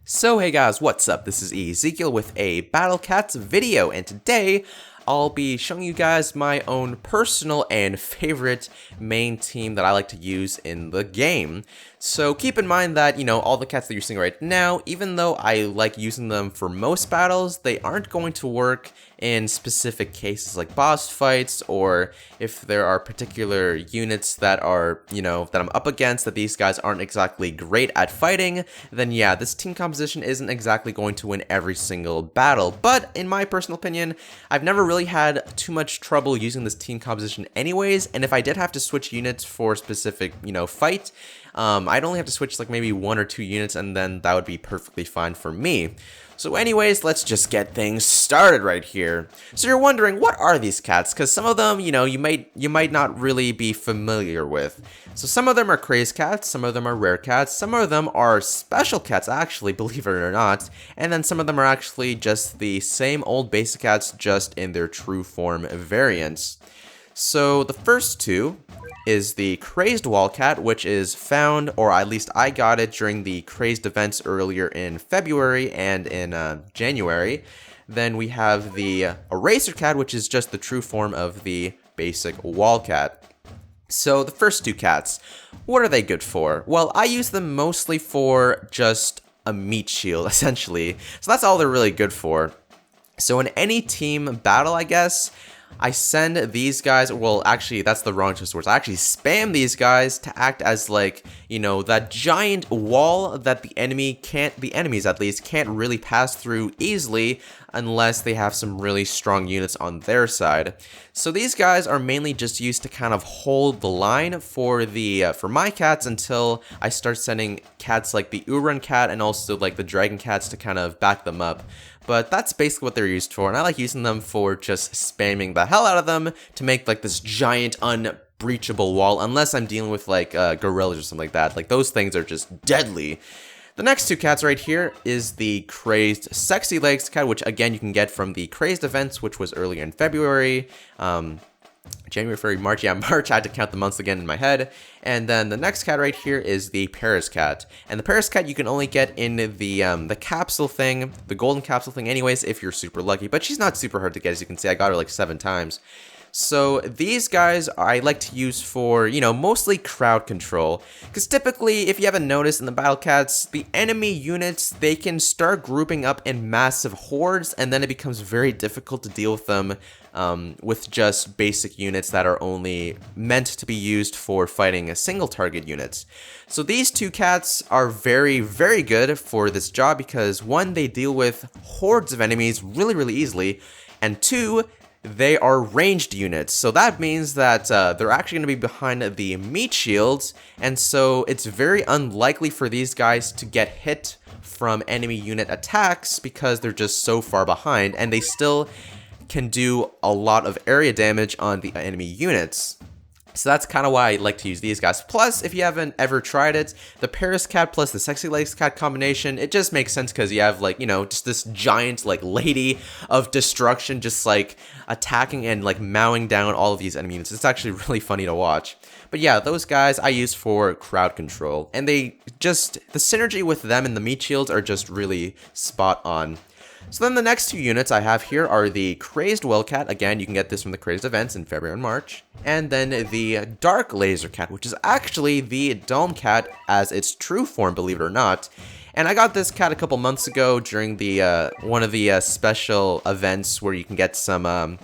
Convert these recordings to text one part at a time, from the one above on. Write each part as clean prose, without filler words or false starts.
So hey guys, what's up? This is Ezekiel with a Battle Cats video, and today I'll be showing you guys my own personal and favorite main team that I like to use in the game. So keep in mind that, all the cats that you're seeing right now, even though I like using them for most battles, they aren't going to work in specific cases like boss fights, or if there are particular units that are, that I'm up against that these guys aren't exactly great at fighting, then yeah, this team composition isn't exactly going to win every single battle. But in my personal opinion, I've never really had too much trouble using this team composition anyways, and if I did have to switch units for a specific, fight, I'd only have to switch like maybe 1 or 2 units, and then that would be perfectly fine for me. So anyways, let's just get things started right here. So you're wondering, what are these cats? Because some of them, you might not really be familiar with. So some of them are Crazed cats, some of them are rare cats, some of them are special cats actually, believe it or not, and then some of them are actually just the same old basic cats, just in their true form variants. So the first two is the Crazed Cat, which is found, or at least I got it during the Crazed events earlier in February and in January. Then we have the Eraser Cat, which is just the true form of the basic Cat. So the first two cats, what are they good for? Well, I use them mostly for just a meat shield, essentially. So that's all they're really good for. So in any team battle, I guess, I send these guys, well, actually, that's the wrong choice of words. I actually spam these guys to act as, like, that giant wall that the enemies at least, can't really pass through easily unless they have some really strong units on their side. So these guys are mainly just used to kind of hold the line for my cats until I start sending cats like the Orin Cat and also like the Dragon Cats to kind of back them up. But that's basically what they're used for, and I like using them for just spamming the hell out of them to make like this giant unbreachable wall, unless I'm dealing with like gorillas or something like that. Like those things are just deadly. The next two cats right here is the Crazed Sexy Legs Cat, which again you can get from the Crazed events, which was earlier in February. January, February, March. Yeah, March. I had to count the months again in my head. And then the next cat right here is the Paris Cat. And the Paris Cat you can only get in the capsule thing, the golden capsule thing anyways, if you're super lucky. But she's not super hard to get, as you can see. I got her like 7 times. So these guys I like to use for, mostly crowd control. Because typically, if you haven't noticed in the Battle Cats, the enemy units, they can start grouping up in massive hordes, and then it becomes very difficult to deal with them with just basic units that are only meant to be used for fighting single target units. So these two cats are very, very good for this job because 1, they deal with hordes of enemies really, really easily, and 2, they are ranged units, so that means that they're actually going to be behind the meat shields, and so it's very unlikely for these guys to get hit from enemy unit attacks because they're just so far behind, and they still can do a lot of area damage on the enemy units. So that's kind of why I like to use these guys. Plus, if you haven't ever tried it, the Paris Cat plus the Sexy Legs Cat combination, it just makes sense because you have like, just this giant like lady of destruction just like attacking and like mowing down all of these enemy units. It's actually really funny to watch. But yeah, those guys I use for crowd control, and the synergy with them and the meat shields are just really spot on. So then the next two units I have here are the Crazed Cat. Again, you can get this from the Crazed events in February and March. And then the Dark Laser Cat, which is actually the Dome Cat as its true form, believe it or not. And I got this cat a couple months ago during the one of the special events where you can get some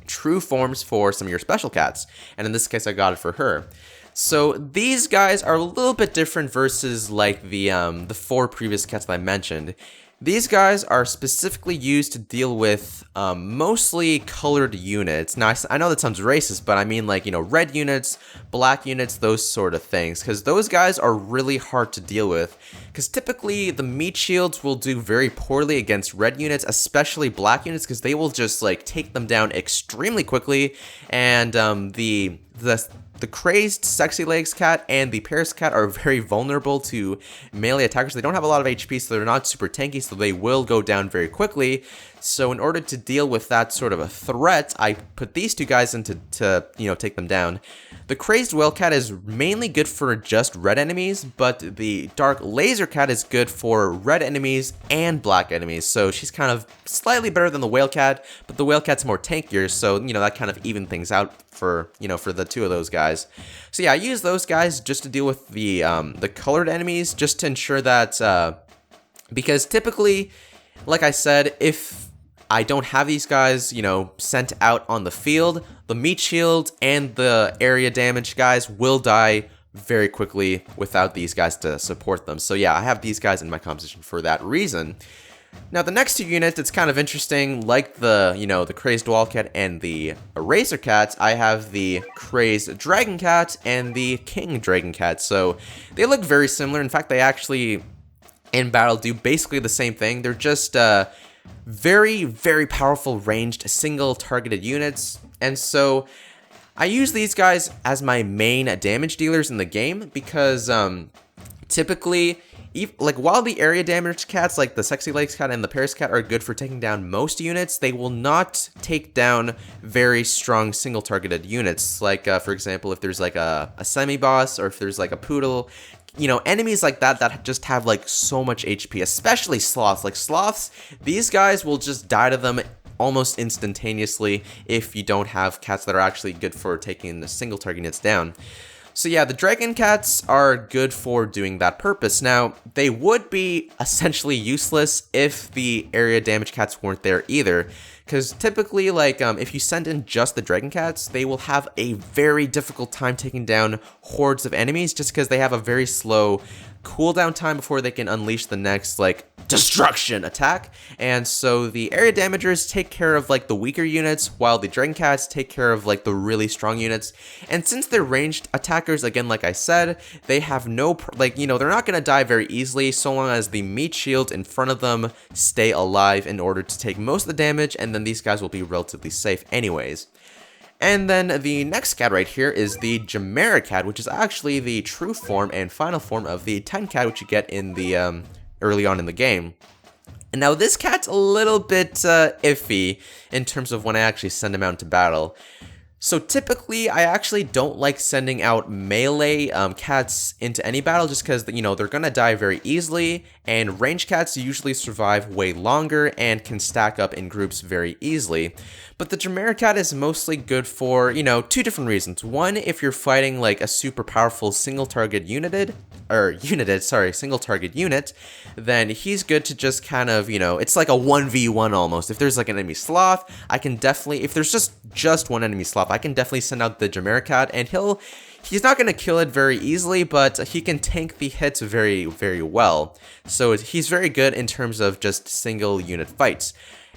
true forms for some of your special cats. And in this case, I got it for her. So these guys are a little bit different versus like the 4 previous cats that I mentioned. These guys are specifically used to deal with mostly colored units. Now, I know that sounds racist, but I mean like, red units, black units, those sort of things. Because those guys are really hard to deal with. Because typically the meat shields will do very poorly against red units, especially black units, because they will just like take them down extremely quickly. And the Crazed Sexy Legs Cat and the Paris Cat are very vulnerable to melee attackers. They don't have a lot of HP, so they're not super tanky, so they will go down very quickly. So in order to deal with that sort of a threat, I put these two guys in to take them down. The Crazed Whale Cat is mainly good for just red enemies, but the Dark Laser Cat is good for red enemies and black enemies. So she's kind of slightly better than the Whale Cat, but the Whale Cat's more tankier, so that kind of even things out for for the two of those guys. So yeah, I use those guys just to deal with the colored enemies, just to ensure that because typically, like I said, if I don't have these guys, sent out on the field, the meat shield and the area damage guys will die very quickly without these guys to support them. So yeah, I have these guys in my composition for that reason. Now the next two units, it's kind of interesting, like the, the Crazed Wall Cat and the Eraser Cat, I have the Crazed Dragon Cat and the King Dragon Cat. So they look very similar. In fact, they actually in battle do basically the same thing. They're just very, very powerful ranged single targeted units. And so I use these guys as my main damage dealers in the game because typically, while the area damage cats like the Sexy Legs Cat and the Paris Cat are good for taking down most units, they will not take down very strong single targeted units. Like for example, if there's like a semi-boss or if there's like a poodle, enemies like that just have like so much HP, especially sloths. Like sloths, these guys will just die to them almost instantaneously if you don't have cats that are actually good for taking the single target units down. So yeah, the Dragon Cats are good for doing that purpose. Now, they would be essentially useless if the area damage cats weren't there either. Because typically, if you send in just the Dragon Cats, they will have a very difficult time taking down hordes of enemies just because they have a very slow cooldown time before they can unleash the next, destruction attack. And so the area damagers take care of, the weaker units, while the Dragon Cats take care of, the really strong units. And since they're ranged attackers, again, like I said, they have no, they're not going to die very easily so long as the meat shield in front of them stay alive in order to take most of the damage, and then these guys will be relatively safe anyways. And then the next cat right here is the Jumeirah Cat, which is actually the true form and final form of the Titan Cat, which you get in the early on in the game. And now this cat's a little bit iffy in terms of when I actually send him out into battle. So typically, I actually don't like sending out melee cats into any battle just because, they're going to die very easily, and range cats usually survive way longer and can stack up in groups very easily. But the Jumeirah Cat is mostly good for, two different reasons. One, if you're fighting a super powerful single target unit, then he's good to just kind of, it's like a 1v1 almost. If there's an enemy sloth, I can definitely, if there's just one enemy sloth, I can definitely send out the Jumeirah Cat, and he's not going to kill it very easily, but he can tank the hits very, very well. So he's very good in terms of just single unit fights.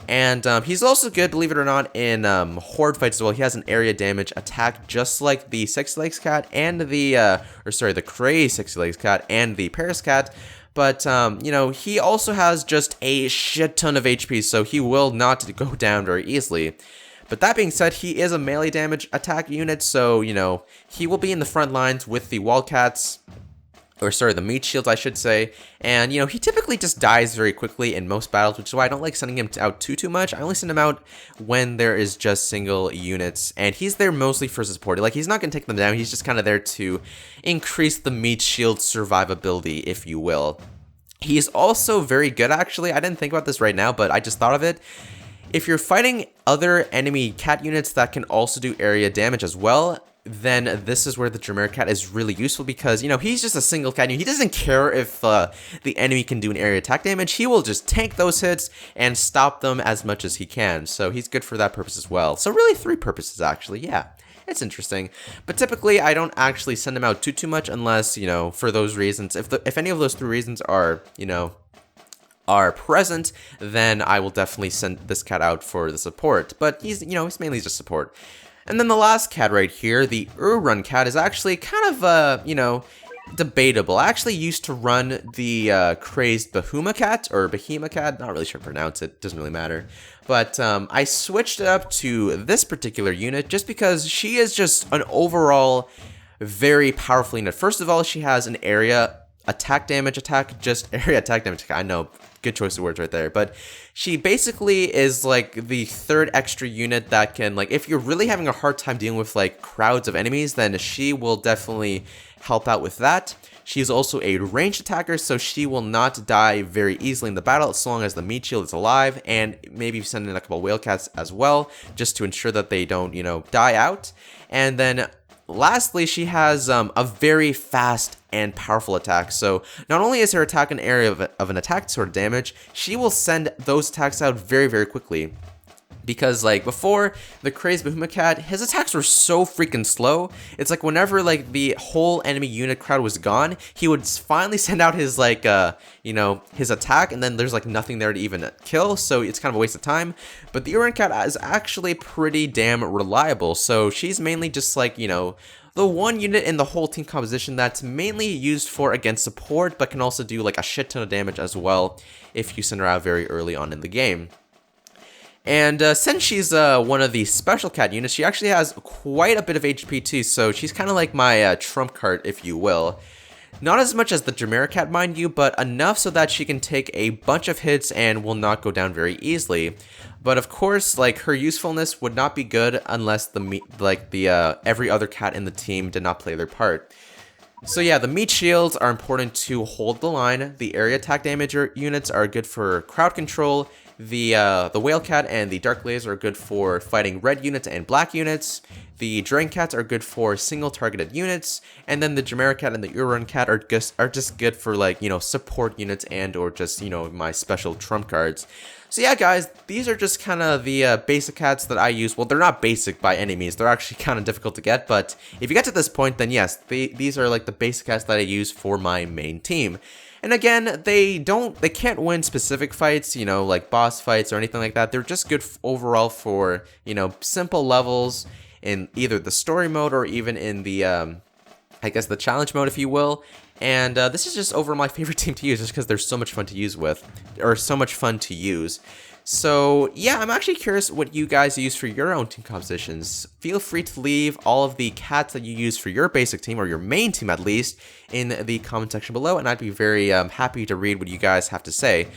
And he's also good, believe it or not, in horde fights as well. He has an area damage attack just like the Sexy Legs Cat and the Crazed Sexy Legs Cat and the Paris Cat. But, he also has just a shit ton of HP, so he will not go down very easily. But that being said, he is a melee damage attack unit, so, he will be in the front lines with the wall cats, the meat shields, I should say. And, he typically just dies very quickly in most battles, which is why I don't like sending him out too much. I only send him out when there is just single units, and he's there mostly for support. He's not going to take them down, he's just kind of there to increase the meat shield survivability, if you will. He's also very good, actually. I didn't think about this right now, but I just thought of it. If you're fighting other enemy cat units that can also do area damage as well, then this is where the Jumeirah Cat is really useful because, he's just a single cat. He doesn't care if the enemy can do an area attack damage. He will just tank those hits and stop them as much as he can. So he's good for that purpose as well. So really 3 purposes, actually. Yeah, it's interesting. But typically, I don't actually send him out too much unless, for those reasons. If any of those 3 reasons are, are present, then I will definitely send this cat out for the support. But he's mainly just support. And then the last cat right here, the Orin Cat, is actually kind of, debatable. I actually used to run the Crazed Behemoth Cat, not really sure how to pronounce it, doesn't really matter. But I switched it up to this particular unit just because she is just an overall very powerful unit. First of all, she has an area attack damage attack, just area attack damage attack. I know, good choice of words right there. But she basically is like the third extra unit that can, like, if you're really having a hard time dealing with like crowds of enemies, then she will definitely help out with that. She's also a ranged attacker, so she will not die very easily in the battle as long as the meat shield is alive, and maybe send in a couple whale cats as well, just to ensure that they don't, you know, die out. And then lastly, she has a very fast and powerful attack. So not only is her attack an area of an attack sort of damage, she will send those attacks out very, very quickly. Because like before, the Crazed Jumeirah Cat, his attacks were so freaking slow. It's like whenever like the whole enemy unit crowd was gone, he would finally send out his like you know, his attack, and then there's like nothing there to even kill, so it's kind of a waste of time. But the Orin Cat is actually pretty damn reliable. So she's mainly just like, you know, the one unit in the whole team composition that's mainly used for against support, but can also do like a shit ton of damage as well if you send her out very early on in the game. And since she's one of the special cat units, she actually has quite a bit of HP too, so she's kind of like my trump card, if you will. Not as much as the Jumeirah Cat, mind you, but enough so that she can take a bunch of hits and will not go down very easily. But of course, like, her usefulness would not be good unless every other cat in the team did not play their part. So yeah, the meat shields are important to hold the line. The area attack damage units are good for crowd control. The whale cat and the dark laser are good for fighting red units and black units. The drain cats are good for single targeted units, and then the Jumeirah Cat and the Orin Cat are just good for, like, you know, support units and or just, you know, my special trump cards. So yeah, guys, these are just kind of the basic cats that I use. Well, they're not basic by any means. They're actually kind of difficult to get, but if you get to this point, then yes, these are like the basic cats that I use for my main team. And again, they can't win specific fights, you know, like boss fights or anything like that. They're just good overall for, you know, simple levels in either the story mode or even in the, I guess, the challenge mode, if you will. And this is just overall my favorite team to use just because they're so much fun to use with, or so much fun to use. So yeah, I'm actually curious what you guys use for your own team compositions. Feel free to leave all of the cats that you use for your basic team, or your main team at least, in the comment section below, and I'd be very happy to read what you guys have to say.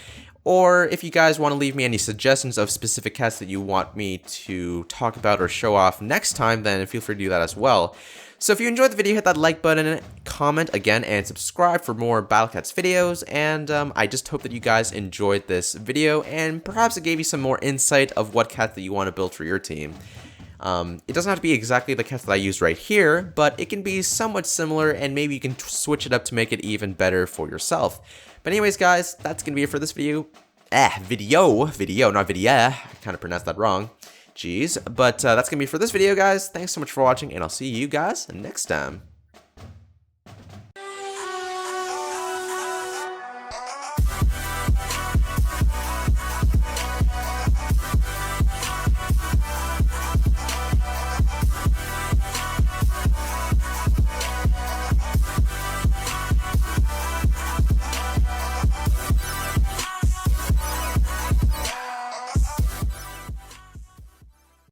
Or if you guys want to leave me any suggestions of specific cats that you want me to talk about or show off next time, then feel free to do that as well. So if you enjoyed the video, hit that like button, comment again, and subscribe for more Battle Cats videos. And I just hope that you guys enjoyed this video, and perhaps it gave you some more insight of what cat that you want to build for your team. It doesn't have to be exactly the cats that I use right here, but it can be somewhat similar, and maybe you can switch it up to make it even better for yourself. But anyways, guys, that's going to be it for this video. Video, not video. I kind of pronounced that wrong. Jeez. But that's going to be it for this video, guys. Thanks so much for watching, and I'll see you guys next time.